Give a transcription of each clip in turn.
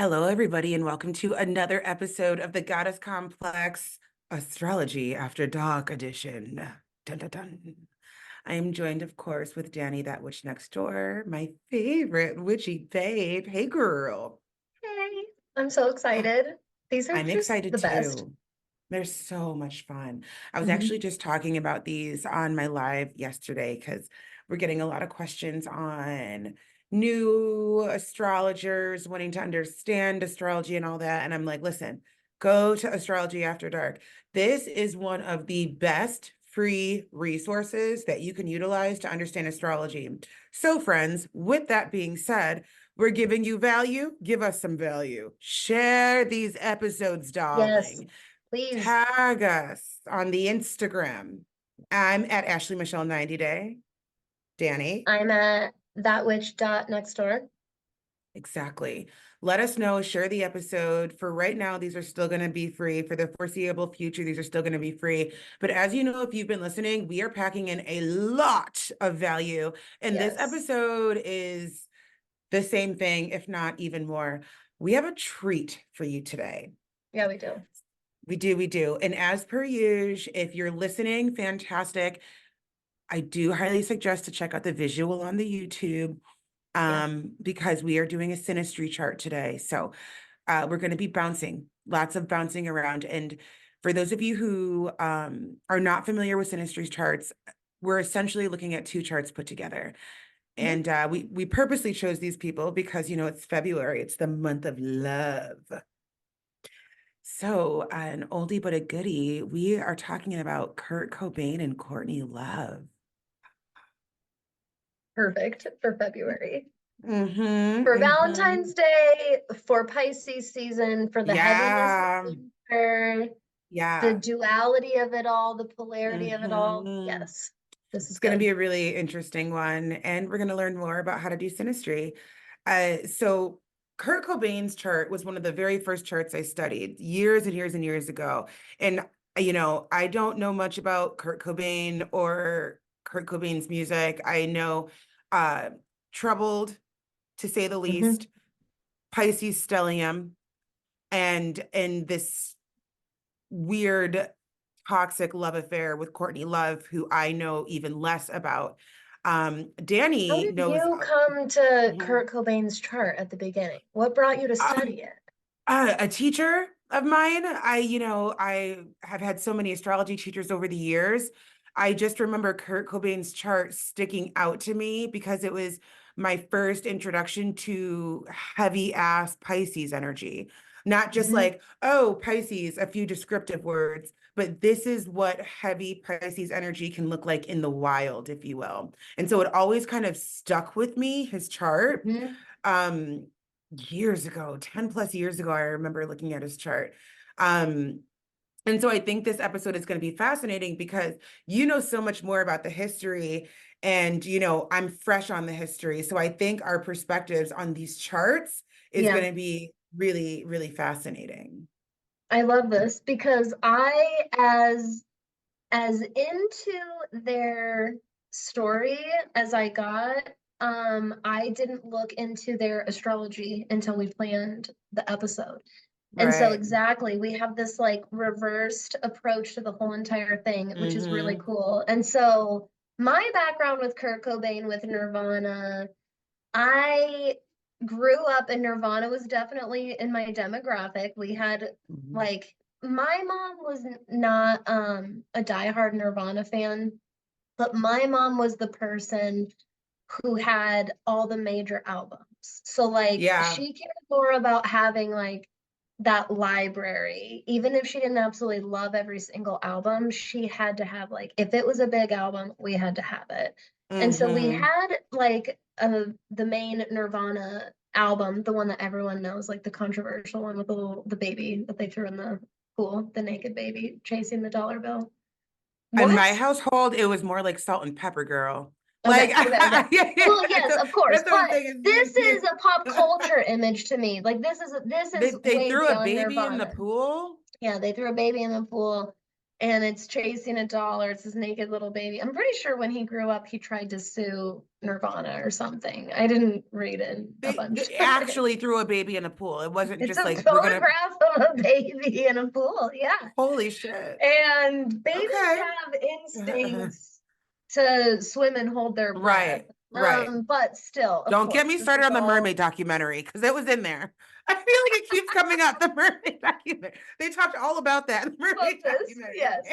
Hello, everybody, and welcome to another episode of the Goddess Complex Astrology After Dark edition. Dun, dun, dun. I am joined, of course, with Dani, that witch next door, my favorite witchy babe. Hey, girl. Hey, I'm so excited. These are I'm just excited the best. too. They're so much fun. I was Mhm. actually just talking about these on my live yesterday because we're getting a lot of questions on new astrologers wanting to understand astrology and all that. And I'm like, listen, go to Astrology After Dark. This is one of the best free resources that you can utilize to understand astrology. So, friends, with that being said, we're giving you value. Give us some value. Share these episodes, Yes, darling. please. Tag us on the Instagram. I'm at Ashley Michelle 90 Day. Dani. I'm at that witch dot next door. Exactly. Let us know, share the episode. For right now, these are still going to be free. For the foreseeable future, these are still going to be free. But as you know, if you've been listening, we are packing in a lot of value. And this Yes. episode is the same thing, if not even more. We have a treat for you today. Yeah, we do. We do, we do. And as per usual, if you're listening, fantastic. I do highly suggest to check out the visual on the YouTube Yeah. because we are doing a sinistry chart today. So we're going to be bouncing, lots of bouncing around. And for those of you who are not familiar with sinistry charts, we're essentially looking at two charts put together. Mhm. And we purposely chose these people because, you know, it's February, it's the month of love. So, an oldie but a goodie, we are talking about Kurt Cobain and Courtney Love. Perfect for February. Mm-hmm, For mm-hmm. Valentine's Day, for Pisces season, for the heaviness of Yeah, winter, the yeah. duality of it all, the polarity of it all. Mm-hmm. Yes, this is It's going to good. be a really interesting one, and we're going to learn more about how to do synastry. So Kurt Cobain's chart was one of the very first charts I studied years and years and years ago. And, you know, I don't know much about Kurt Cobain or Kurt Cobain's music. I know uh, Troubled, to say the Mhm. least, Pisces stellium, and this weird toxic love affair with Courtney Love, who I know even less about. How Dani did knows you come to mhm. Kurt Cobain's chart at the beginning? What brought you to um, study it? a teacher of mine. I have had so many astrology teachers over the years. I just remember Kurt Cobain's chart sticking out to me because it was my first introduction to heavy ass Pisces energy. Not just Mhm. like, oh, Pisces, a few descriptive words, but this is what heavy Pisces energy can look like in the wild, if you will. And so it always kind of stuck with me, his chart. Mhm. Um, Years ago, 10 plus years ago, I remember looking at his chart. Um, and so I think this episode is going to be fascinating because you know so much more about the history, and you know, I'm fresh on the history. So I think our perspectives on these charts is Yeah, going to be really, really fascinating. I love this because as into their story as I got, I didn't look into their astrology until we planned the episode. And so Right. exactly, we have this like reversed approach to the whole entire thing, which is really Mm-hmm. cool. And so my background with Kurt Cobain with Nirvana, I grew up and Nirvana was definitely in my demographic. We had Mm-hmm. like my mom was not a diehard Nirvana fan, but my mom was the person who had all the major albums. So like Yeah. she cared more about having like that library. Even if she didn't absolutely love every single album, she had to have like if it was a big album, we had to have it. And so we Mm-hmm. had like the main Nirvana album, the one that everyone knows, like the controversial one with the baby that they threw in the pool, the naked baby chasing the dollar bill. In my What? household, it was more like Salt and Pepper Girl. Like, Okay, okay, okay. Well, yes, so of course, that's what I'm but saying. this is a pop Yeah. culture image to me. Like this is They way threw a beyond baby in the Nirvana. pool. Yeah, they threw a baby in the pool. and it's chasing a doll, or it's this naked little baby. I'm pretty sure when he grew up, he tried to sue Nirvana or something. I didn't read it a bunch They of it. actually threw a baby in a pool. It wasn't It's just a like, we're gonna, photograph of a baby in a pool. Yeah. holy shit. And babies Okay. have instincts to swim and hold their breath. Right, right. But still, of Don't get course, me this started is on the mermaid all documentary because it was in there. I feel like it keeps coming up, the mermaid documentary. They talked all about that in the about mermaid this. documentary. Yes.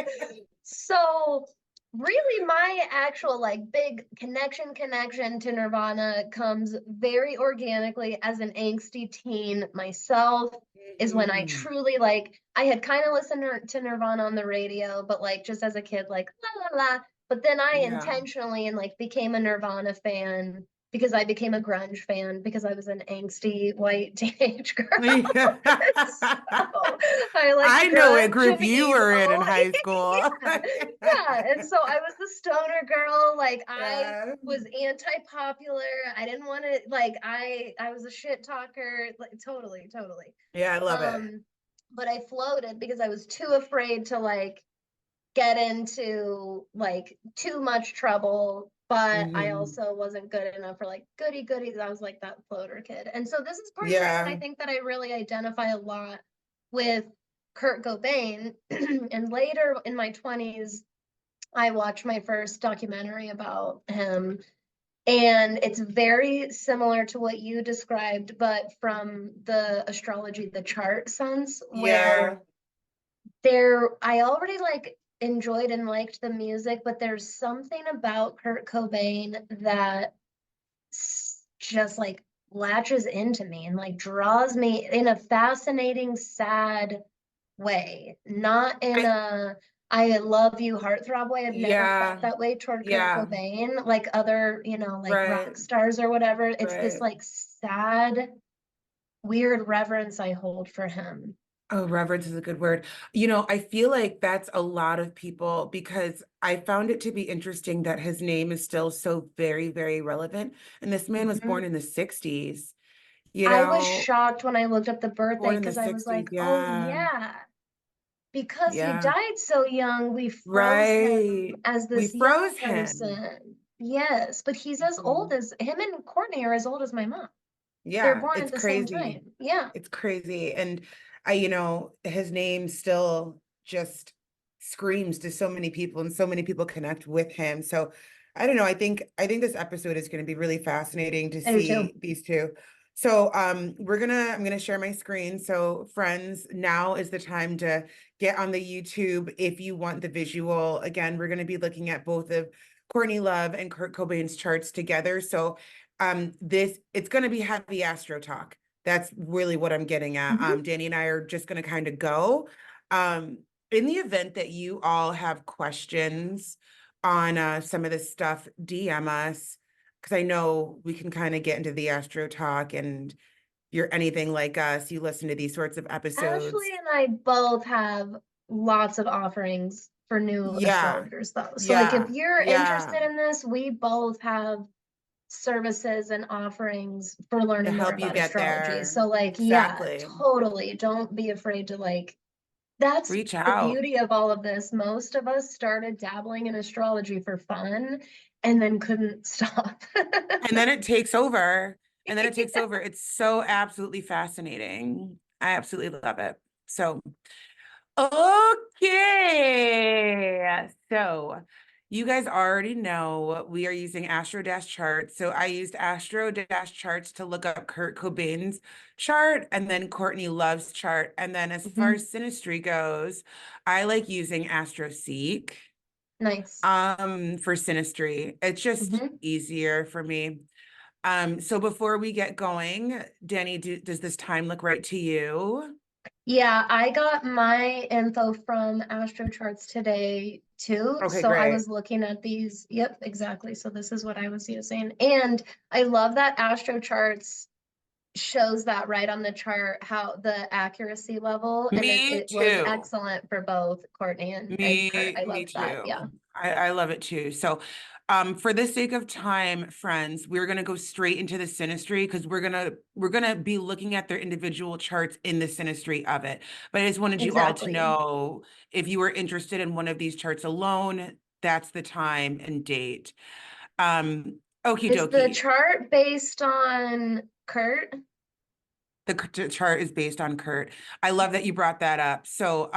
So really my actual like big connection to Nirvana comes very organically as an angsty teen myself, is when I Mhm. truly like, I had kind of listened to Nirvana on the radio, but like just as a kid, like la la la. But then I Yeah. intentionally and like became a Nirvana fan because I became a grunge fan because I was an angsty white teenage girl. Yeah. So I liked I know what grunge group and you were in emo. high school. Yeah, yeah. And so I was the stoner girl. Like I Yeah. was anti-popular. I didn't want to like I was a shit talker. Like totally, totally. Yeah, I love it. Um, but I floated because I was too afraid to like get into like too much trouble. But I Mhm. also wasn't good enough for like goody goodies. I was like that floater kid. And so this is partially what I Yeah. think that I really identify a lot with Kurt Cobain. And later in my 20s, I watched my first documentary about him. And it's very similar to what you described, but from the astrology, the chart sense, where Yeah. I already like enjoyed and liked the music, but there's something about Kurt Cobain that just like latches into me and like draws me in a fascinating, sad way, not in I a I love you heartthrob way. I've never felt yeah. that way toward Kurt Yeah. Cobain, like other, like Right. rock stars or whatever. It's this Right. like sad, weird reverence I hold for him. Oh, reverence is a good word. I feel like that's a lot of people because I found it to be interesting that his name is still so very, very relevant. And this man was Mhm. born in the 60s, you I was know, shocked when I looked up the born birthday in the because I was like, 60s. oh Yeah. yeah, because he Yeah. died so young, we froze him Right. as We this young froze him. person. Yes, but he's as old Mhm. as him, and Courtney are as old as my mom. They're Yeah, born at it's the same crazy. time. Yeah. It's crazy. And his name still just screams to so many people and so many people connect with him. So I don't know. I think this episode is going to be really fascinating to I do too. see these two. So I'm gonna share my screen. So friends, now is the time to get on the YouTube if you want the visual. Again, we're gonna be looking at both of Courtney Love and Kurt Cobain's charts together. So this it's gonna be heavy astro talk. That's really what I'm getting at. Mhm. Dani and I are just going to kind of go. In the event that you all have questions on some of this stuff, DM us because I know we can kind of get into the astro talk and you're anything like us. You listen to these sorts of Ashley episodes. and I both have lots of offerings for new Yeah, astrologers, though. So, like, if yeah, you're yeah. interested in this, we both have services and offerings for To learning more help you about get astrology. there. So, like, yeah, Exactly. totally. Don't be afraid to, like, that's Reach the out. beauty of all of this. Most of us started dabbling in astrology for fun and then couldn't stop. And then it takes over. And then it takes over. It's so absolutely fascinating. I absolutely love it. So, okay. So, you guys already know we are using Astro Dash charts. So, I used Astro Dash charts to look up Kurt Cobain's chart and then Courtney Love's chart. And then, as far Mhm. as synastry goes, I like using Astro Seek Nice. for synastry. It's just Mhm. easier for me. So before we get going, Dani, does this time look right to you? Yeah, I got my info from Astro Charts today too. Okay, So I great. was looking at these. Yep, exactly. So this is what I was using. And I love that Astro Charts shows that right on the chart, how the accuracy level, and Me it was too. excellent for both Courtney and Kurt. I Me loved that. too. Yeah. I love it too. So, for the sake of time, friends, we're gonna go straight into the sinistry because we're gonna be looking at their individual charts in the sinistry of it. But I just wanted you all to Exactly. know if you were interested in one of these charts alone, that's the time and date. Okie Is the dokie. chart based on Kurt? The chart is based on Kurt. I love that you brought that up. So,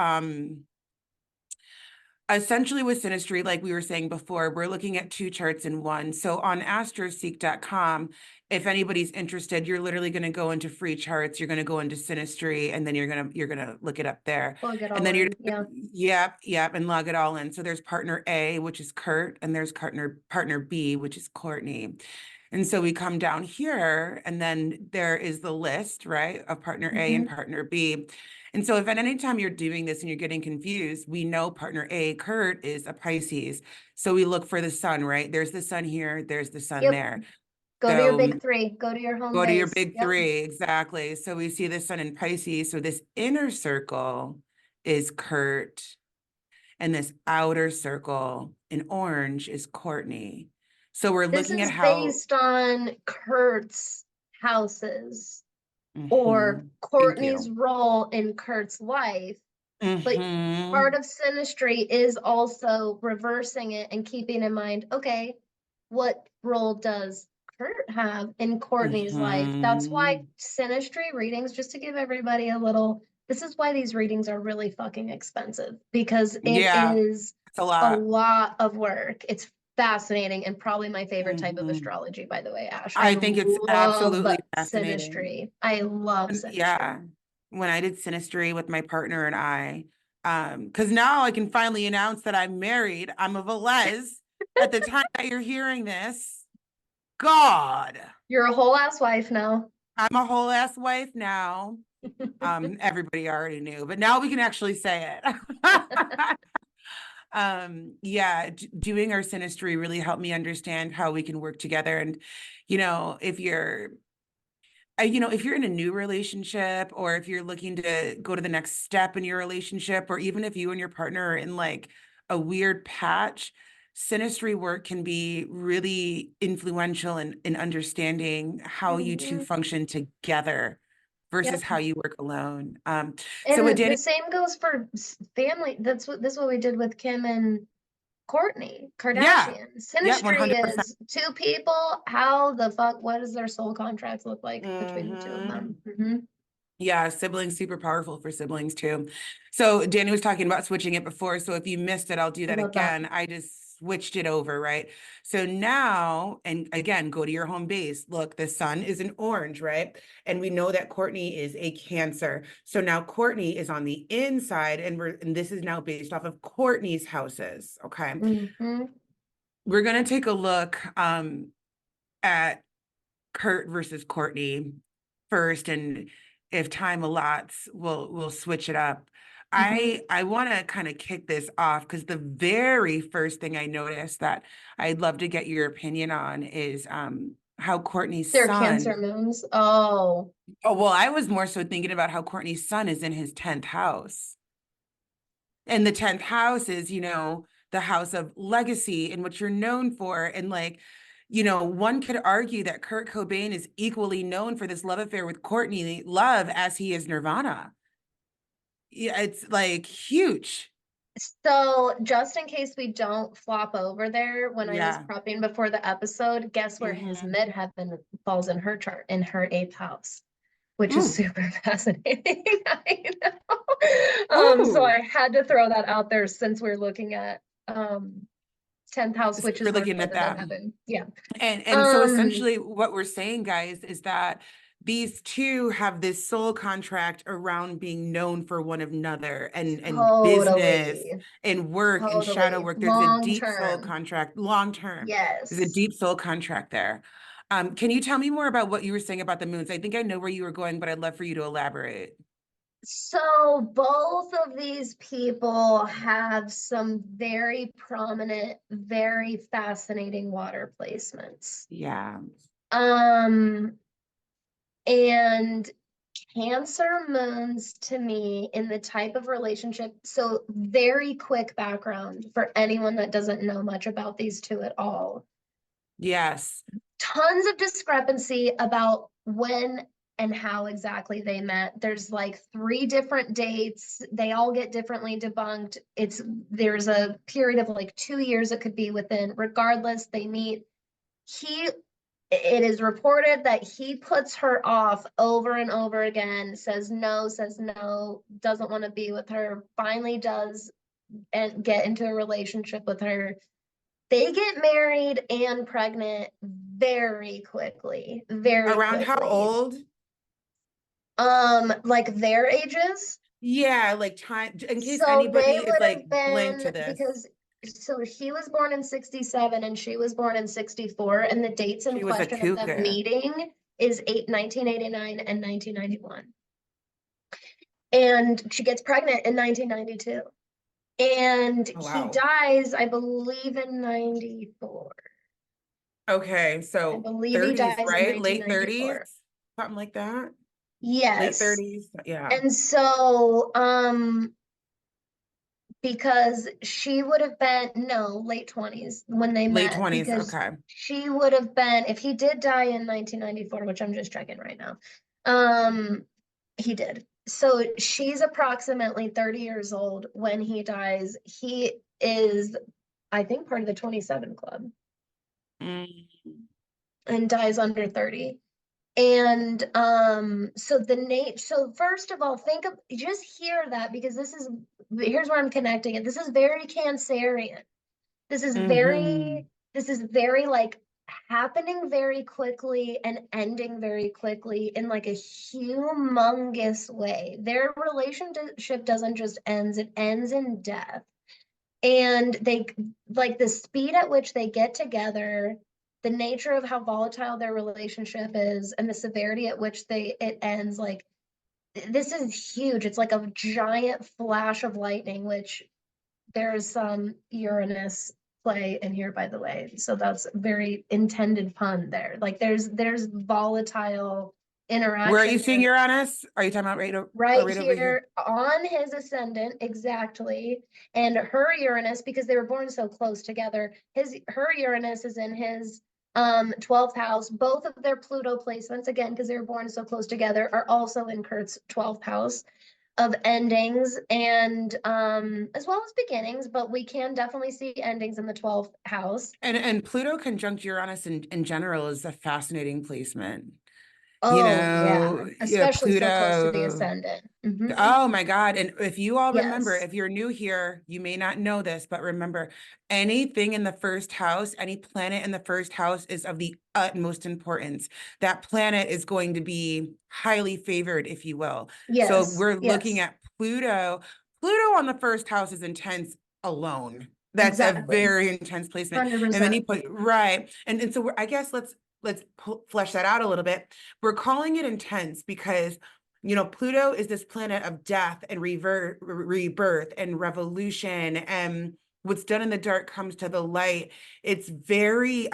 essentially with Sinistry, like we were saying before, we're looking at two charts in one. So on astroseek.com, if anybody's interested, you're literally going to go into free charts, you're going to go into Sinistry, and then you're going to look it up there. Plug it And all then you're in. Yeah. yep, and log it all in. So there's partner A, which is Kurt, and there's partner B, which is Courtney. And so we come down here, and then there is the list, right, of partner A and partner B. And so if at any time you're doing this and you're getting confused, we know partner A, Kurt, is a Pisces. So we look for the sun, right? There's the sun here, there's the sun Yep. there. Go to your So big three. Go to your home go to your base. big Yep. three, exactly. So we see the sun in Pisces. So this inner circle is Kurt, and this outer circle in orange is Courtney. So we're This looking at is how, based on Kurt's houses or Mhm. Thank Courtney's you. role in Kurt's life. But part Mhm. of Sinistry is also reversing it and keeping in mind, okay, what role does Kurt have in Courtney's life? That's why Mhm. Sinistry readings, just to give everybody a little, this is why these readings are really fucking expensive because it Yeah, is it's a a lot. lot of work. It's fascinating and probably my favorite type of Mhm. astrology, by the way, Ash. I I think it's love absolutely fascinating. Sinistry. I love And Sinistry. yeah, when I did Sinistry with my partner and I, because now I can finally announce that I'm married. I'm a Velez. At the time that you're hearing this, God, You're a whole ass wife now. I'm a whole ass wife now. Everybody already knew, but now we can actually say it. Yeah, doing our sinistry really helped me understand how we can work together. And, if if you're in a new relationship, or if you're looking to go to the next step in your relationship, or even if you and your partner are in like a weird patch, sinistry work can be really influential in understanding how you two Mhm. function together versus Yep. how you work alone. So what And Danny, the same goes for family. This is what we did with Kim and Courtney yeah, Kardashian. yeah, Sinistry 100%. is two people. How the fuck? What does their soul contracts look like between the two of them? Yeah, siblings super powerful for siblings too. So Danny was talking about switching it before. So if you missed it, I'll do I that love that. again. I just switched it over, right? So now, and again, go to your home base. Look, the sun is an orange, right? And we know that Courtney is a Cancer. So now Courtney is on the inside, and this is now based off of Courtney's houses. Okay. Mm-hmm. We're gonna take a look at Kurt versus Courtney first, and if time allots, we'll switch it up. Mm-hmm. I want to kind of kick this off because the very first thing I noticed that I'd love to get your opinion on is how Courtney's They're Cancer son. moons. Oh, Oh, well, I was more so thinking about how Courtney's son is in his 10th house. And the 10th house is, the house of legacy and what you're known for. And like, one could argue that Kurt Cobain is equally known for this love affair with Courtney Love as he is Nirvana. Yeah, it's like huge. so just in case we don't flop over there, when I was Yeah. prepping before the episode, guess where his Hmm. midheaven falls in her chart, in her eighth house, which is Ooh. super fascinating. I know. So Ooh. I had to throw that out there since we're looking at 10th house, So which we're is North looking Node at of that. midheaven. Yeah. And so Um, essentially what we're saying, guys, is that these two have this soul contract around being known for one another, and business totally, and work and shadow totally. work. There's a Long deep soul term. contract, long term. There's a Yes. deep soul contract there. Can you tell me more about what you were saying about the moons? I think I know where you were going, but I'd love for you to elaborate. So both of these people have some very prominent, very fascinating water placements. Yeah. Um, And Cancer moons to me in the type of relationship. So very quick background for anyone that doesn't know much about these two at all. Yes. Tons of discrepancy about when and how exactly they met. There's like 3 different dates. They all get differently debunked. There's a period of like 2 years it could be within. Regardless, they meet. It is reported that he puts her off over and over again, says no, doesn't want to be with her, finally does and get into a relationship with her. They get married and pregnant very quickly, very Around how quickly. old? Like their ages. Yeah, like time, in case So anybody they is would like have blank to been, this. because so he was born in 67 and she was born in 64, and the dates in She was a question of them cougar. meeting is 1989 and 1991. And she gets pregnant in 1992. And Oh, he wow. dies, I believe, in 94. Okay, I so believe he 30s, dies in right? Late 30s, 1994. something like that. Late Yes. 30s. Yeah. And so, because she would have been, no, late 20s when they Late met, 20s. because Okay. she would have been, if he did die in 1994, which I'm just checking right now, he did. So she's approximately 30 years old when he dies. He is, I think, part of the 27 club Mm. and dies under 30. And so first of all, just hear that, because here's where I'm connecting it. This is very Cancerian. This is Hmm. very like happening very quickly and ending very quickly in like a humongous way. Their relationship doesn't just ends, it ends in death. And they, like, the speed at which they get together, the nature of how volatile their relationship is, and the severity at which it ends, like, this is huge. It's like a giant flash of lightning, which there's some Uranus play in here, by the way. So that's very intended pun there. Like there's volatile Where are you interaction seeing there Uranus? Are you talking about right right over here? here on his ascendant, exactly. And her Uranus, because they were born so close together, her Uranus is in his 12th house. Both of their Pluto placements, again, because they were born so close together, are also in Kurt's 12th house of endings, and as well as beginnings, but we can definitely see endings in the 12th house. And Pluto conjunct Uranus in general is a fascinating placement. You Oh yeah, know, yeah, especially so close to the Pluto. ascendant. Mhm. Oh my God. And if you all remember, Yes. if you're new here, you may not know this, but remember, anything in the first house, any planet in the first house is of the utmost importance. That planet is going to be highly favored, if you will. So Yes. we're looking Yes. at Pluto. Pluto on the first house is intense alone. That's a Exactly. very intense placement. And then you 100%. put, right. And so I guess let's flesh that out a little bit. We're calling it intense because Pluto is this planet of death and rebirth and revolution, and what's done in the dark comes to the light. It's very,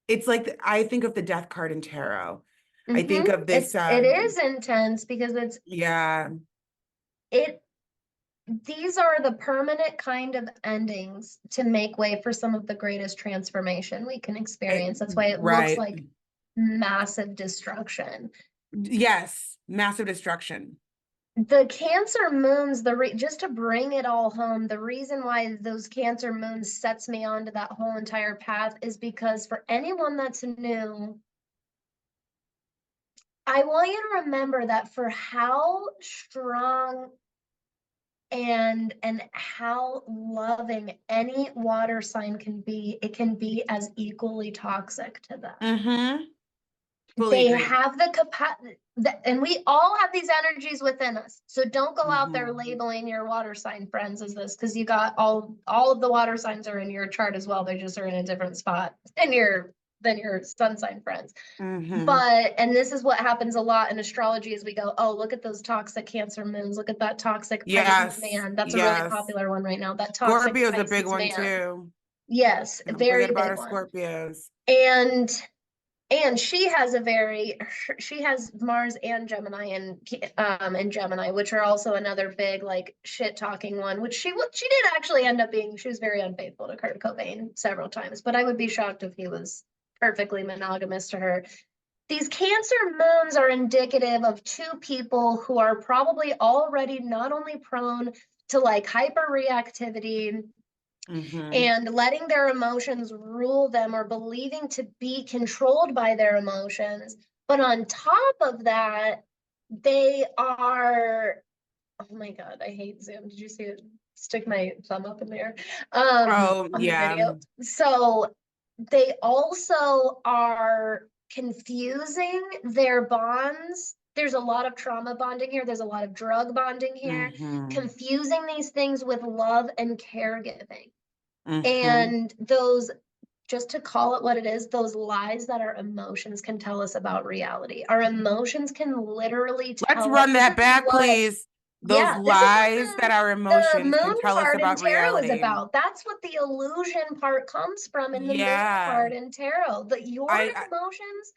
it's like, I think of the death card in tarot. I think of this, It is intense because yeah, it these are the permanent kind of endings to make way for some of the greatest transformation we can experience. That's why it looks right. like massive destruction. Yes, massive destruction. The Cancer moons, just to bring it all home, the reason why those Cancer moons sets me onto that whole entire path is because for anyone that's new, I want you to remember that for how strong and how loving any water sign can be, it can be as equally toxic to them. Mm-hmm. Fully They agree. have the capacity, and we all have these energies within us. So don't go out there Mm-hmm. labeling your water sign friends as this, because you got all of the water signs are in your chart as well. They just are in a different spot than your sun sign friends. Mm-hmm. And this is what happens a lot in astrology, is we go, oh, look at those toxic Cancer moons, look at that toxic Pisces Yes, man. That's a really yes. popular one right now, that toxic Scorpio's a big Pisces one man. too. Yes, Don't forget very about big our one. Scorpios. And And she has she has Mars and Gemini and Gemini, which are also another big like shit talking one, which she did actually end up being, she was very unfaithful to Kurt Cobain several times, but I would be shocked if he was perfectly monogamous to her. These Cancer moons are indicative of two people who are probably already not only prone to like hyperreactivity and letting their emotions rule them or believing to be controlled by their emotions. But on top of that, they are, oh my God, I hate Zoom. Did you see it? Stick my thumb up in there Oh, on the yeah. video. So they also are confusing their bonds. There's a lot of trauma bonding here. There's a lot of drug bonding here, confusing these things with love and caregiving. And those, just to call it what it is, those lies that our emotions can tell us about reality. Our emotions can literally Let's tell us, run this that is back, what, please. Those yeah, this is what lies that our the emotions can moon tell us card in about tarot is reality. about. That's what the illusion part comes from in the moon Yeah. card in tarot. That your I emotions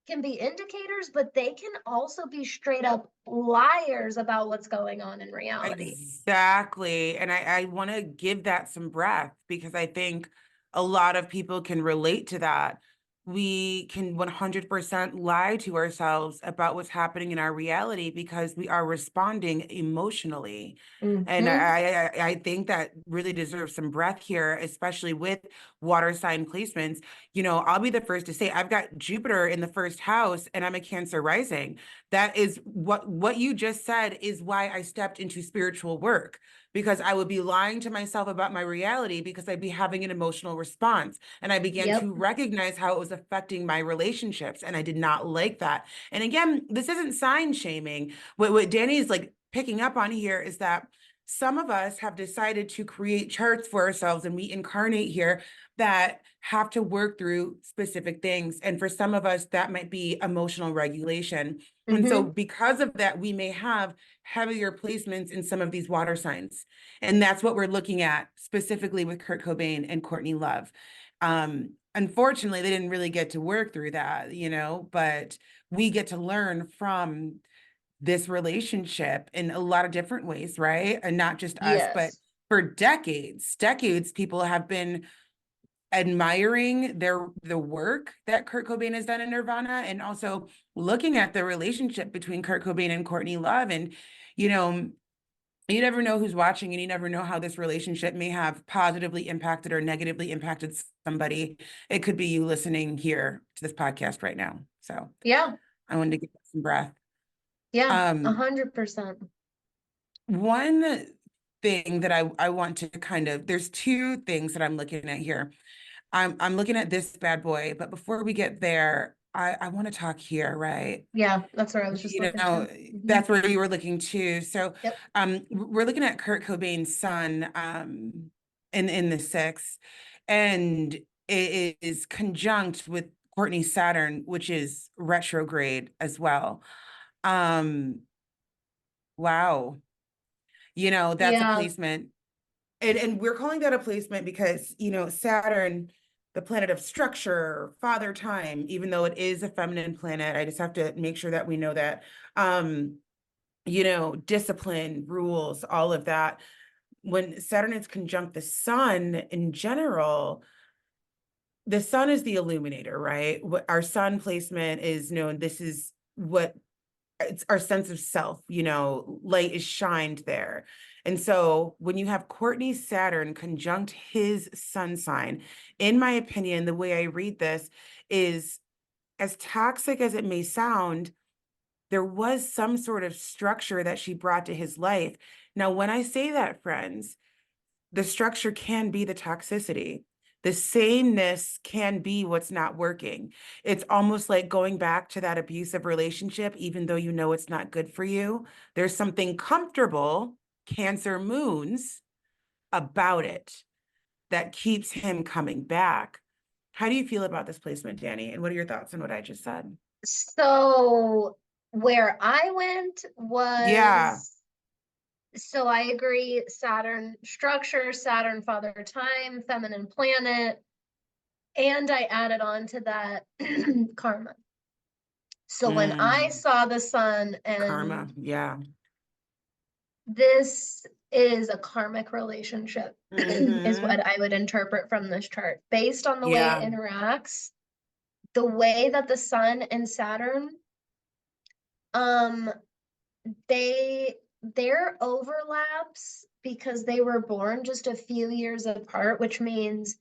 can be indicators, but they can also be straight up liars about what's going on in reality. exactly. And I want to give that some breath because I think a lot of people can relate to that. We can 100% lie to ourselves about what's happening in our reality because we are responding emotionally. And Mm-hmm. I think that really deserves some breath here, especially with water sign placements. You know, I'll be the first to say I've got Jupiter in the first house and I'm a Cancer rising. That is what you just said is why I stepped into spiritual work, because I would be lying to myself about my reality because I'd be having an emotional response. And I began Yep. to recognize how it was affecting my relationships. And I did not like that. And again, this isn't sign shaming. What Dani's like picking up on here is that some of us have decided to create charts for ourselves and we incarnate here that have to work through specific things. And for some of us, that might be emotional regulation. And so Mm-hmm. because of that, we may have heavier placements in some of these water signs. And that's what we're looking at specifically with Kurt Cobain and Courtney Love. Unfortunately, they didn't really get to work through that, you know, but we get to learn from this relationship in a lot of different ways, right? And not just us, but Yes. for decades, people have been admiring the work that Kurt Cobain has done in Nirvana and also looking at the relationship between Kurt Cobain and Courtney Love. And, you know, you never know who's watching and you never know how this relationship may have positively impacted or negatively impacted somebody. It could be you listening here to this podcast right now. So Yeah. I wanted to give some breath. Yeah. Um, 100%. one thing that I want to kind of, there's two things that I'm looking at here. I'm looking at this bad boy, but before we get there, I want to talk here, right? Yeah, that's where I was just You looking know, to. that's where you were looking too. So Yep. we're looking at Kurt Cobain's son in the sixth, and it is conjunct with Courtney's Saturn, which is retrograde as well. Um, wow. You know, that's a Yeah. placement. And we're calling that a placement because, you know, Saturn, the planet of structure, father time, even though it is a feminine planet, I just have to make sure that we know that, you know, discipline, rules, all of that. When Saturn is conjunct the sun in general, the sun is the illuminator, right? What our sun placement is known, this is what it's our sense of self, you know, light is shined there. And so when you have Courtney's Saturn conjunct his sun sign, in my opinion, the way I read this is as toxic as it may sound, there was some sort of structure that she brought to his life. Now, when I say that, friends, the structure can be the toxicity. The sameness can be what's not working. It's almost like going back to that abusive relationship, even though you know it's not good for you. There's something comfortable, Cancer moons, about it that keeps him coming back. How do you feel about this placement, Dani? And what are your thoughts on what I just said? So where I went Yeah. was, so I agree, Saturn structure, Saturn father time, feminine planet. And I added on to that karma. So when I saw the sun, Karma, and yeah. this is a karmic relationship, is Mm-hmm. what I would interpret from this chart. Based on the way it Yeah. interacts, the way that the sun and Saturn, um, their overlaps, because they were born just a few years apart, which means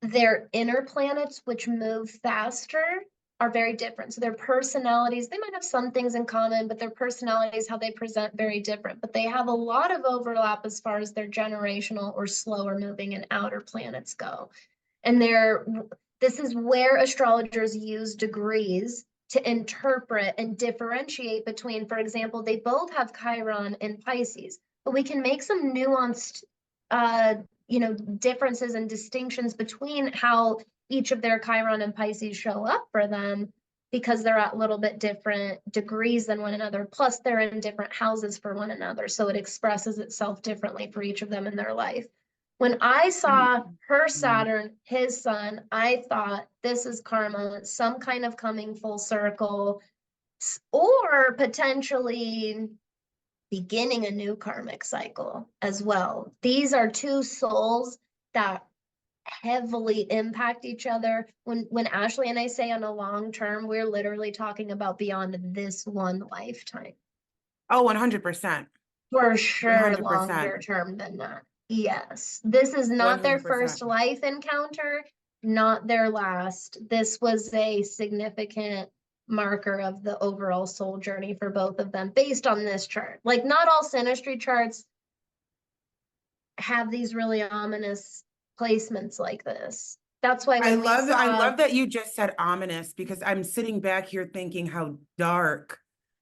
their inner planets, which move faster, are very different. So their personalities, they might have some things in common, but their personalities, how they present, very different. But they have a lot of overlap as far as their generational or slower moving and outer planets go. And this is where astrologers use degrees to interpret and differentiate between, for example, they both have Chiron in Pisces, but we can make some nuanced differences and distinctions between how each of their Chiron and Pisces show up for them, because they're at little bit different degrees than one another. Plus, they're in different houses for one another. So it expresses itself differently for each of them in their life. When I saw her Saturn, his sun, I thought this is karma, some kind of coming full circle, or potentially beginning a new karmic cycle as well. These are two souls that heavily impact each other. When Ashley and I say on a long term, we're literally talking about beyond this one lifetime. Oh, 100%. For sure, 100%. longer term than that. Yes. This is not their first 100%. life encounter, not their last. This was a significant marker of the overall soul journey for both of them based on this chart. Like, not all sinistry charts have these really ominous placements like this. That's why when we I saw, love that you just said ominous, because I'm sitting back here thinking how dark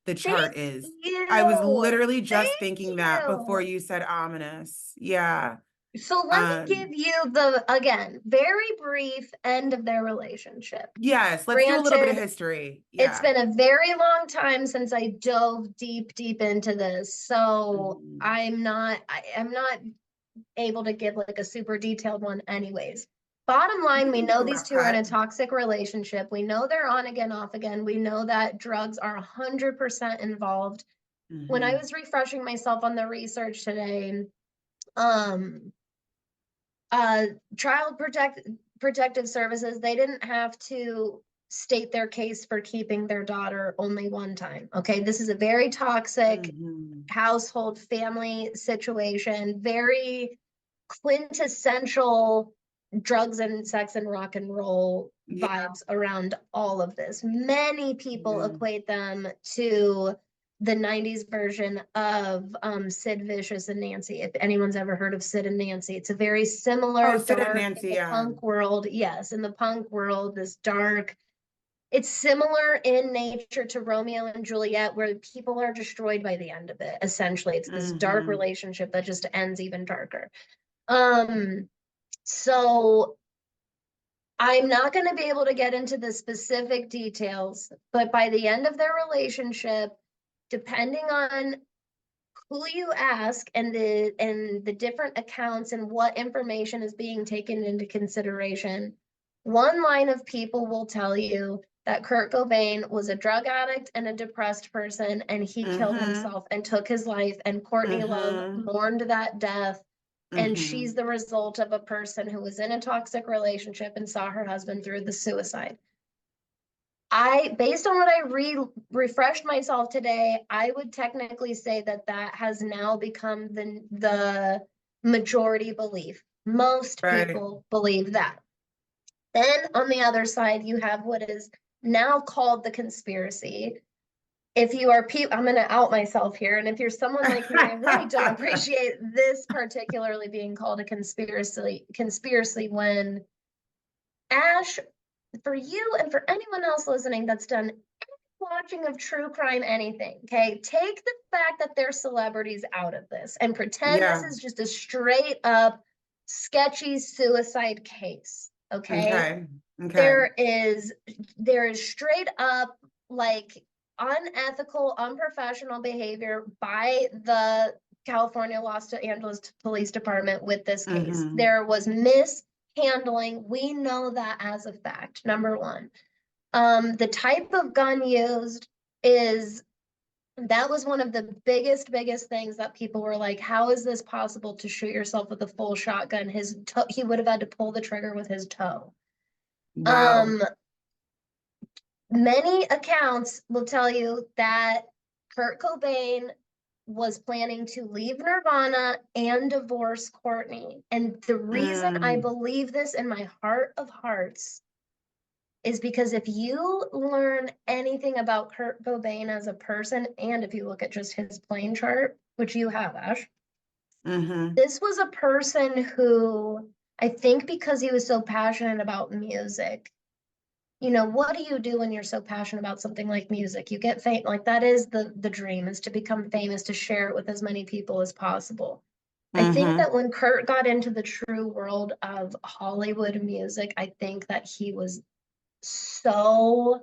the thank chart is. I was you, literally just thank thinking that before you. you said ominous. Yeah. So let me give you the, again, very brief end of their relationship. Yes, let's do a little bit of Granted, history. it's Yeah. been a very long time since I dove deep into this. So Mhm. I'm not able to give like a super detailed one anyways. Bottom You line, can we give me know a these rough two are in a cut. toxic relationship. We know they're on again, off again. We know that drugs are 100% involved. When I Mhm. was refreshing myself on the research today, um, child protective services, they didn't have to state their case for keeping their daughter only one time. Okay, this is a very toxic Mhm. household family situation, very quintessential drugs and sex and rock and roll Yeah. vibes around all of this. Many people Yeah. equate them to the 90s version of Sid Vicious and Nancy. If anyone's ever heard of Sid and Nancy, it's a very Oh, similar Sid and dark in Nancy, the yeah. punk world. Yes, in the punk world, this dark, it's similar in nature to Romeo and Juliet, where people are destroyed by the end of it. Essentially, it's this dark Mhm. relationship that just ends even darker. Um, so I'm not going to be able to get into the specific details, but by the end of their relationship, depending on who you ask and the different accounts and what information is being taken into consideration, one line of people will tell you that Kurt Cobain was a drug addict and a depressed person, and he killed Mhm. himself and took his life, and Courtney Love Mhm. mourned that death, and she's Mhm. the result of a person who was in a toxic relationship and saw her husband through the suicide. Based on what I refreshed myself today, I would technically say that that has now become the majority belief. Most Right. people believe that. Then on the other side, you have what is now called the conspiracy. If you are I'm going to out myself here, and if you're someone like me, I really don't appreciate this particularly being called a conspiracy when Ash, for you and for anyone else listening that's done watching of true crime anything, okay? Take the fact that there's celebrities out of this and pretend this Yeah. is just a straight up sketchy suicide case, okay? Okay. Okay. There is straight up like unethical, unprofessional behavior by the California Los Angeles Police Department with this case. Mhm. There was handling. We know that as a fact, number one. The type of gun used that was one of the biggest things that people were like, how is this possible to shoot yourself with a full shotgun? He would have had to pull the trigger with his toe. Wow. Many accounts will tell you that Kurt Cobain was planning to leave Nirvana and divorce Courtney. And the reason I Mm, believe this in my heart of hearts is because if you learn anything about Kurt Cobain as a person, and if you look at just his plane chart, which you have, Ash, mm-hmm. this was a person who, I think because he was so passionate about music, you know, what do you do when you're so passionate about something like music? You get famous, like that is the dream, is to become famous, to share it with as many people as possible. I think Mm-hmm. that when Kurt got into the true world of Hollywood music, I think that he was so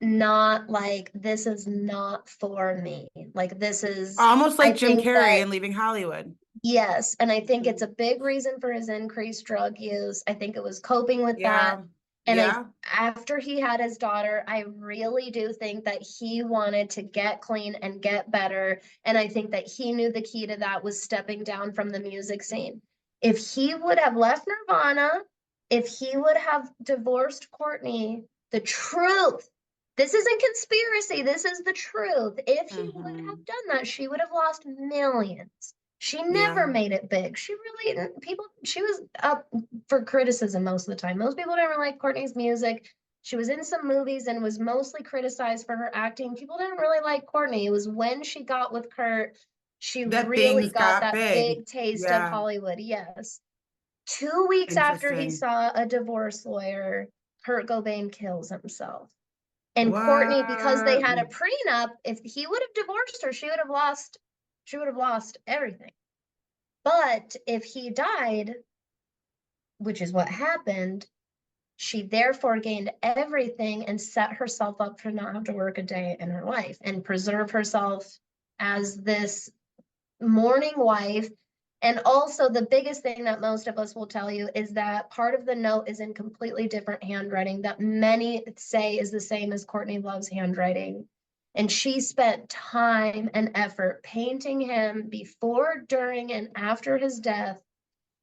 not like, this is not for me. Like, this is, Almost I like Jim think Carrey that, and Leaving Hollywood. yes, and I think it's Mhm. a big reason for his increased drug use. I think it was coping with that. Yeah. And Yeah. after he had his daughter, I really do think that he wanted to get clean and get better. And I think that he knew the key to that was stepping down from the music scene. If he would have left Nirvana, if he would have divorced Courtney, the truth, this isn't conspiracy, this is the truth. If he would Mm-hmm. have done that, she would have lost millions. She never Yeah. made it big. She really, people, she was up for criticism most of the time. Most people didn't like Courtney's music. She was in some movies and was mostly criticized for her acting. People didn't really like Courtney. It was when she got with Kurt, she That really things got got that big. big taste of Yeah. Hollywood. Yes. 2 weeks after he Interesting. saw a divorce lawyer, Kurt Cobain kills himself. And Courtney, because they What? had a prenup, if he would have divorced her, she would have lost everything. But if he died, which is what happened, she therefore gained everything and set herself up to not have to work a day in her life and preserve herself as this mourning wife. And also, the biggest thing that most of us will tell you is that part of the note is in completely different handwriting that many say is the same as Courtney Love's handwriting. And she spent time and effort painting him before, during, and after his death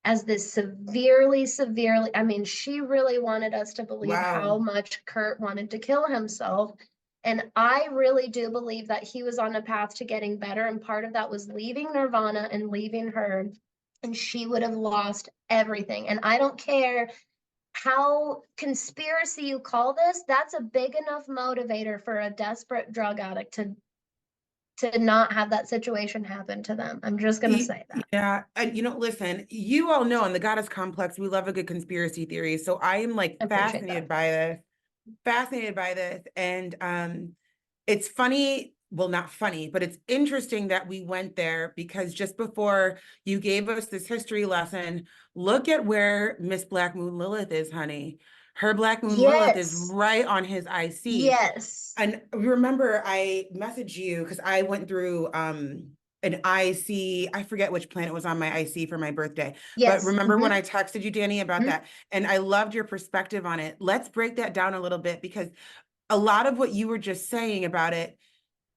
as this severely, I mean, she really wanted us to believe how Wow. much Kurt wanted to kill himself. And I really do believe that he was on a path to getting better. And part of that was leaving Nirvana and leaving her. And she would have lost everything. And I don't care how conspiracy you call this, that's a big enough motivator for a desperate drug addict to not have that situation happen to them. I'm just going to say that. Yeah, and listen, you all know on the Goddess Complex, we love a good conspiracy theory. So I am like I appreciate that. fascinated by this. And it's funny, well, not funny, but it's interesting that we went there because just before you gave us this history lesson, look at where Miss Black Moon Lilith is, honey. Her Black Moon Lilith is Yes. right on his IC. Yes. And remember, I messaged you because I went through an IC. I forget which planet was on my IC for my birthday. But Yes. remember when I texted you, Dani, about Mhm. that? And I loved your perspective on it. Let's break that down a little bit because a lot of what you were just saying about it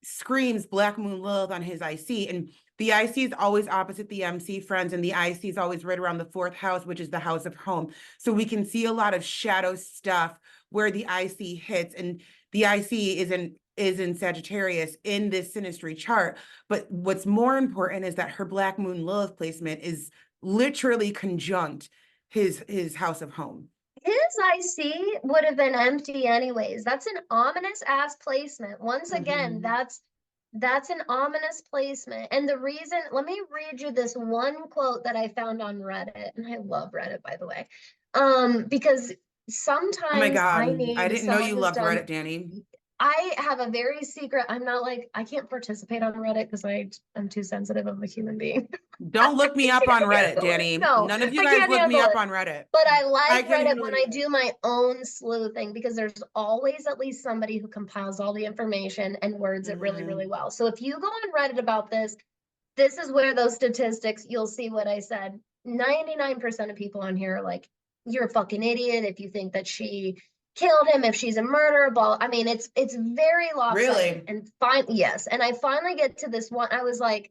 screams Black Moon Lilith on his IC. And the IC is always opposite the MC, friends, and the IC is always right around the fourth house, which is the house of home. So we can see a lot of shadow stuff where the IC hits, and the IC is in Sagittarius in this sinistry chart. But what's more important is that her Black Moon Lilith placement is literally conjunct his house of home. His IC would have been empty anyways. That's an ominous ass placement. Once again, Mhm. that's an ominous placement. And the reason, let me read you this one quote that I found on Reddit, and I love Reddit, by the way. Because Oh my sometimes I God. I need didn't know someone you who's loved done. Reddit, Dani. I have a very secret, I'm not like, I can't participate on Reddit because I'm too sensitive of a human being. Don't look me I up on can't Reddit, handle it. Dani. No, None of you I guys can't look me handle up it. on Reddit. But I I like can't Reddit handle when it I either. do my own sleuthing because there's always at least somebody who compiles all the information and words it really, really Mhm. well. So if you go on Reddit about this, this is where those statistics, you'll see what I said. 99% of people on here are like, you're a fucking idiot if you think that she killed him, if she's a murderer, blah. I mean, it's very lopsided. Really? And yes. And I finally get to this one. I was like,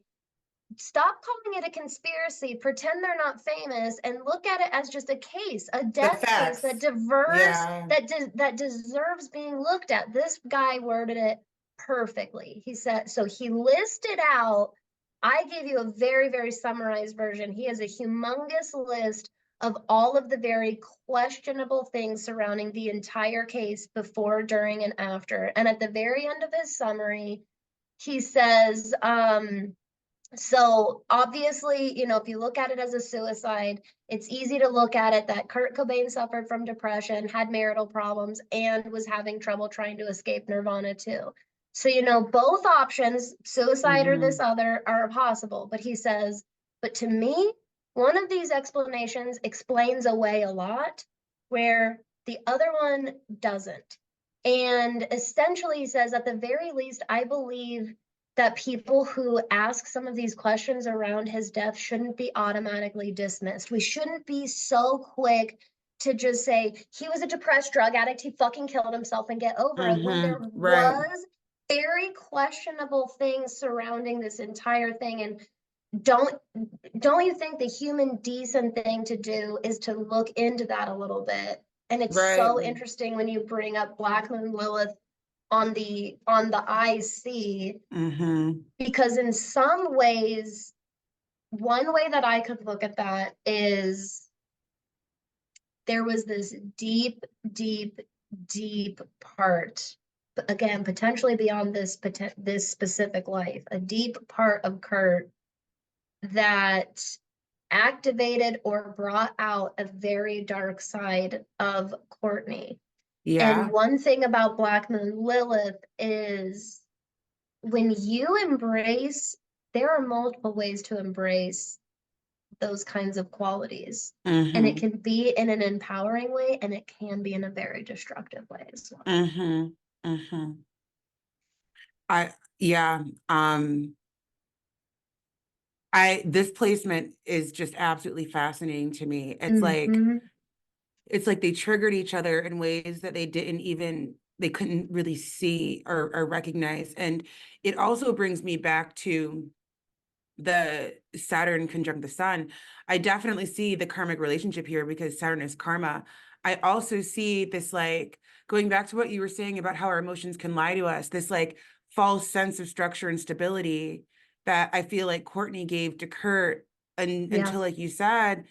stop calling it a conspiracy, pretend they're not famous, and look at it as just a case, a The death case that facts. diverse, Yeah. that deserves being looked at. This guy worded it perfectly. He said, so he listed out, I gave you a very, very summarized version. He has a humongous list of all of the very questionable things surrounding the entire case before, during, and after. And at the very end of his summary, he says, so obviously, you know, if you look at it as a suicide, it's easy to look at it that Kurt Cobain suffered from depression, had marital problems, and was having trouble trying to escape Nirvana too. So, you know, both options, suicide or this other, are possible. But he says, but to me, one of these explanations explains away a lot, where the other one doesn't. And essentially, he says, at the very least, I believe that people who ask some of these questions around his death shouldn't be automatically dismissed. We shouldn't be so quick to just say he was a depressed drug addict, he fucking killed himself, and get over it, when there Right. was very questionable things surrounding this entire thing. And don't don't you think the human decent thing to do is to look into that a little bit? And it's Right. so interesting when you bring up Black Moon Lilith on the IC, because in some ways, one way that I could look at that is there was this deep, deep, deep part, again, potentially beyond this specific life, a deep part of Kurt that activated or brought out a very dark side of Courtney. And Yeah. one thing about Black Moon Lilith is, when you embrace, there are multiple ways to embrace those kinds of qualities. And it can be in an empowering way, and it can be in a very destructive way as well. Yeah. This placement is just absolutely fascinating to me. It's like they triggered each other in ways that they couldn't really see or recognize. And it also brings me back to the Saturn conjunct the sun. I definitely see the karmic relationship here because Saturn is karma. I also see this, like, going back to what you were saying about how our emotions can lie to us, this like false sense of structure and stability that I feel like Courtney gave to Kurt, and Yeah. until, like you said,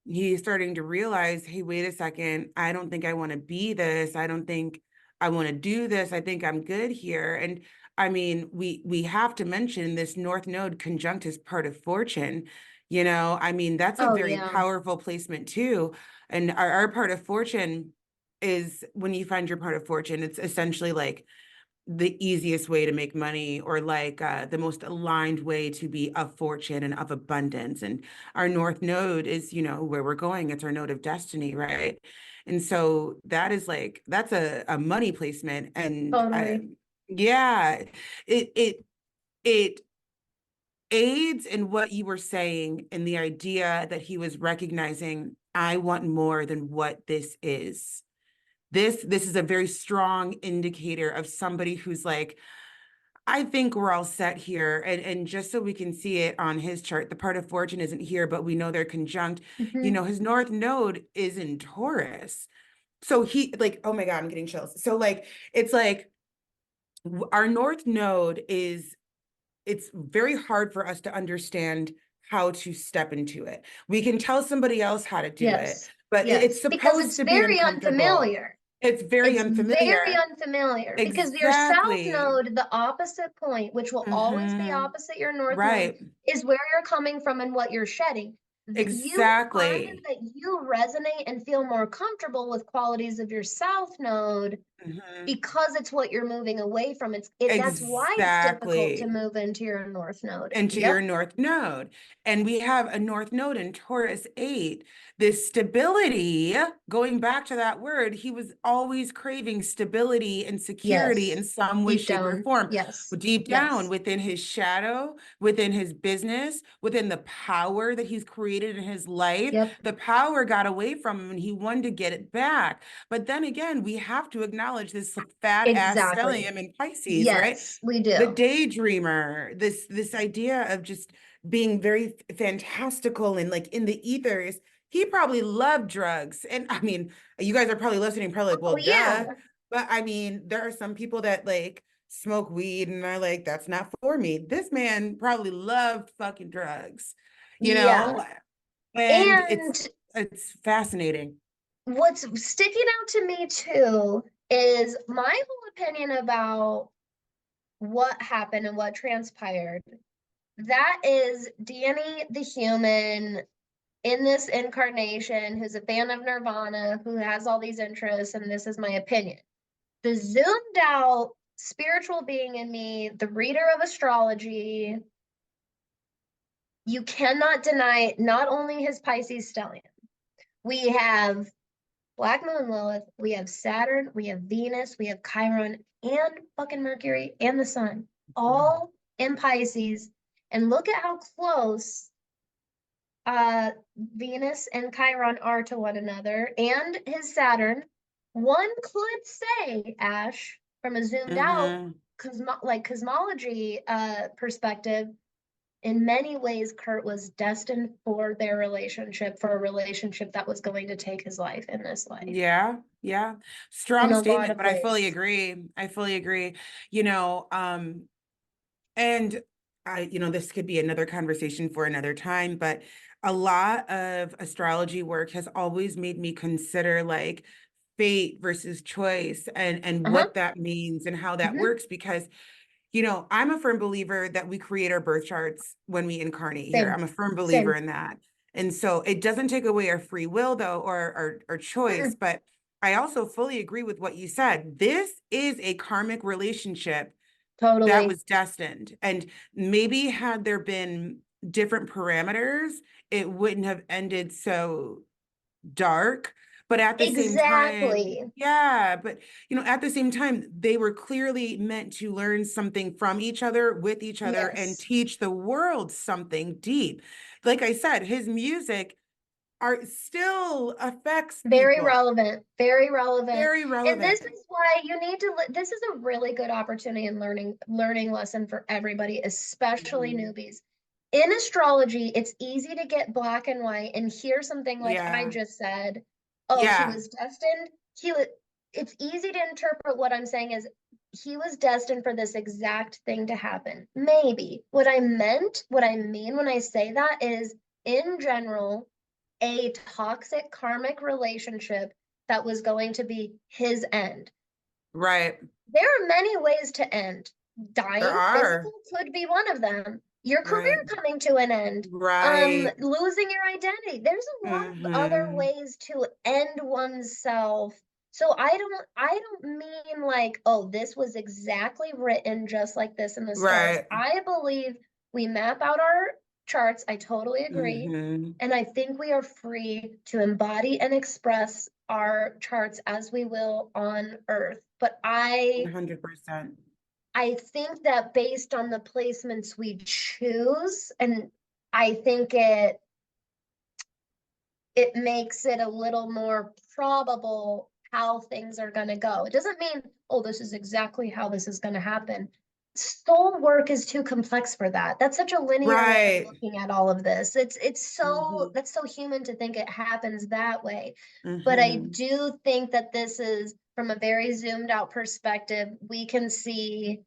he's starting to realize, hey, wait a second, I don't think I want to be this. I don't think I want to do this. I think I'm good here. And I mean, we have to mention this North Node conjunct is part of fortune. You know, I mean, that's a Oh, very yeah. powerful placement too. And our part of fortune is, when you find your part of fortune, it's essentially like the easiest way to make money, or like the most aligned way to be of fortune and of abundance. And our North Node is, you know, where we're going. It's our node of destiny, right? And so that is like, that's a money placement. And Totally. yeah, it aids in what you were saying, in the idea that he was recognizing, I want more than what this is. This is a very strong indicator of somebody who's like, I think we're all set here. And just so we can see it on his chart, the part of fortune isn't here, but we know they're conjunct. You know, his North Node is in Taurus. So he, like, oh my God, I'm getting chills. So like, it's like our North Node is, it's very hard for us to understand how to step into it. We can tell somebody else how to do it, Yes. but it's Yes. Because supposed it's to be very uncomfortable. unfamiliar. It's very It's very unfamiliar. unfamiliar, because your south Exactly. node, the opposite point, which will always be opposite your north node, Right. is where you're coming from and what you're shedding. You find Exactly. that you resonate and feel more comfortable with qualities of your south node Mhm. because it's what you're moving away from. That's why it's difficult to Exactly. move into your North Node. Into Yep. your North Node. And we have a North Node in Taurus 8. This stability, going back to that word, he was always craving stability and security Yes. in some way, Deep shape, or down. form. Yes. Deep down Yes. within his shadow, within his business, within the power that he's created in his life, Yep. the power got away from him and he wanted to get it back. But then again, we have to acknowledge this fat ass Exactly. stellium in Pisces, right? Yes, we The do. daydreamer, this idea of just being very fantastical and like in the ethers. He probably loved drugs. And I mean, you guys are probably listening, probably like, well, Oh, duh. yeah. But I mean, there are some people that like smoke weed and are like, that's not for me. This man probably loved fucking drugs, you Yeah. know? And And it's fascinating. what's sticking out to me too is my whole opinion about what happened and what transpired. That is Danny the human in this incarnation who's a fan of Nirvana, who has all these interests, and this is my opinion. The zoomed out spiritual being in me, the reader of astrology, you cannot deny not only his Pisces stellium. We have Black Moon Lilith, we have Saturn, we have Venus, we have Chiron, and fucking Mercury and the Sun, all in Pisces. And look at how close Venus and Chiron are to one another, and his Saturn. One could say, Ash, from a zoomed out Mm-hmm. cosmology perspective, in many ways, Kurt was destined for their relationship, for a relationship that was going to take his life in this life. Yeah, yeah. In Strong a lot statement, of but I fully ways. agree. I fully agree. You know, and this could be another conversation for another time, but a lot of astrology work has always made me consider like fate versus choice and Uh-huh. what that means and how that Mm-hmm. works because I'm a firm believer that we create our birth charts when we incarnate here. Same. I'm a firm believer Same. in that. And so it doesn't take away our free will, though, or our choice. Mm-mm. But I also fully agree with what you said. This is a karmic relationship that Totally. was destined. And maybe had there been different parameters, it wouldn't have ended so dark, but at the same time, Exactly. yeah, but at the same time, they were clearly meant to learn something from each other, with each other, and Yes. teach the world something deep. Like I said, his music are still affects Very people. relevant. Very relevant. Very And this relevant. is why you need to, this is a really good opportunity and learning lesson for everybody, especially Mhm. newbies. In astrology, it's easy to get black and white and hear something like I Yeah. just said, oh, he Yeah. was destined. It's easy to interpret what I'm saying as he was destined for this exact thing to happen. Maybe. What I mean when I say that is in general, a toxic karmic relationship that was going to be his end. Right. There are many ways to end. There Dying physical are. could be one of them. Your career Right. coming to an end. Right. Losing your identity. There's a lot of other Hmm. ways to end oneself. So I don't mean like, oh, this was exactly written just like this in the stars. Right. I believe we map out our charts. I totally agree. Hmm. And I think we are free to embody and express our charts as we will on Earth. But I 100%. I think that based on the placements we choose, and I think it makes it a little more probable how things are going to go. It doesn't mean, oh, this is exactly how this is going to happen. Soul work is too complex for that. That's such a linear way of Right. looking at all of this. It's so Hmm. that's so human to think it happens that way. But I Hmm. do think that this is from a very zoomed out perspective, we can see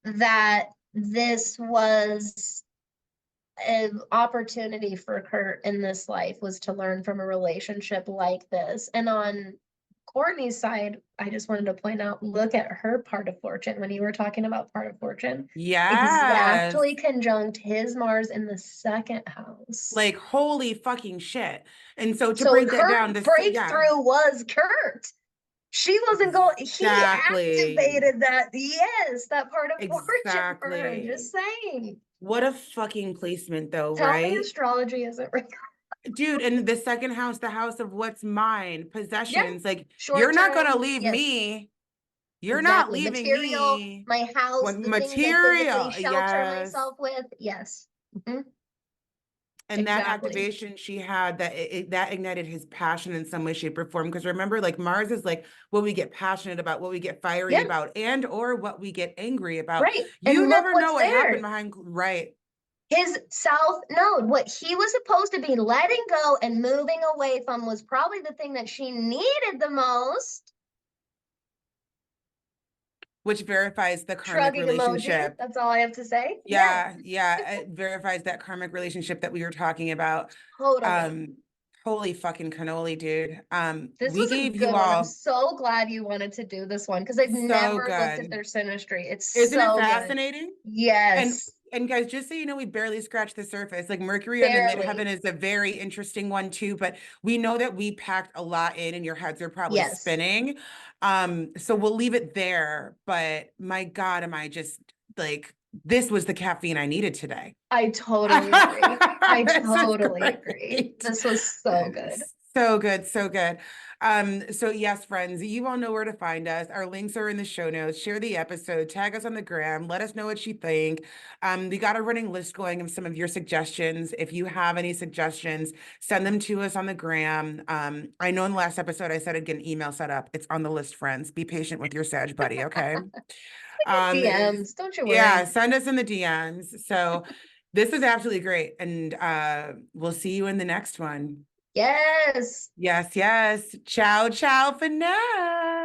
that this was an opportunity for Kurt in this life was to learn from a relationship like this. And on Courtney's side, I just wanted to point out, look at her part of fortune when you were talking about part of fortune. Yes. Exactly conjunct his Mars in the second house. Like holy fucking shit. And so to So break that her down, yeah, breakthrough was Kurt. She wasn't going, he Exactly. activated that. Yes, that part of fortune for her. Exactly. Just saying. What a fucking placement though, Tell me right? astrology isn't real. Dude, and the second house, the house of what's mine, Yeah. possessions, like you're Short not gonna term. leave Yes. me. You're not Exactly. leaving Material, me. my house, What the things I physically material? shelter Yes. myself with. Yes. Mhm. And that Exactly. activation she had, that ignited his passion in some way, shape, or form. Because remember, like Mars is like what we get passionate about, what we get fiery Yeah. about, and or what we get angry about. Right. You And look never know what's what happened there. behind, right? His south node, what he was supposed to be letting go and moving away from, was probably the thing that she needed the most. Which verifies the karmic Shrugging emoji. relationship. That's all I have to say. Yeah, Yeah, yeah, it verifies that karmic relationship that we were talking about. totally. Um, Holy fucking cannoli, dude. This We was a gave you good one. I'm all so glad you wanted to do this one because I've so never looked at good. their synastry. It's Isn't it so good. fascinating? And Yes, and guys, just so you know, we barely scratched the surface. Like Mercury on the midheaven barely. is a very interesting one too, but we know that we packed a lot in and your heads are probably Yes, spinning. So we'll leave it there. But my God, am I just like this was the caffeine I needed today. I totally agree. I This is totally agree. great. This was so good. So good, so good. So yes, friends, you all know where to find us. Our links are in the show notes. Share the episode, tag us on the gram, let us know what you think. We got a running list going of some of your suggestions. If you have any suggestions, send them to us on the gram. I know in the last episode I said I'd get an email set up. It's on the list, friends. Be patient with your Sag buddy, okay? Get Um, DMs, don't you yeah, worry. send us in the DMs. So this is absolutely great. And we'll see you in the next one. Yes. Yes, yes. Ciao, ciao for now.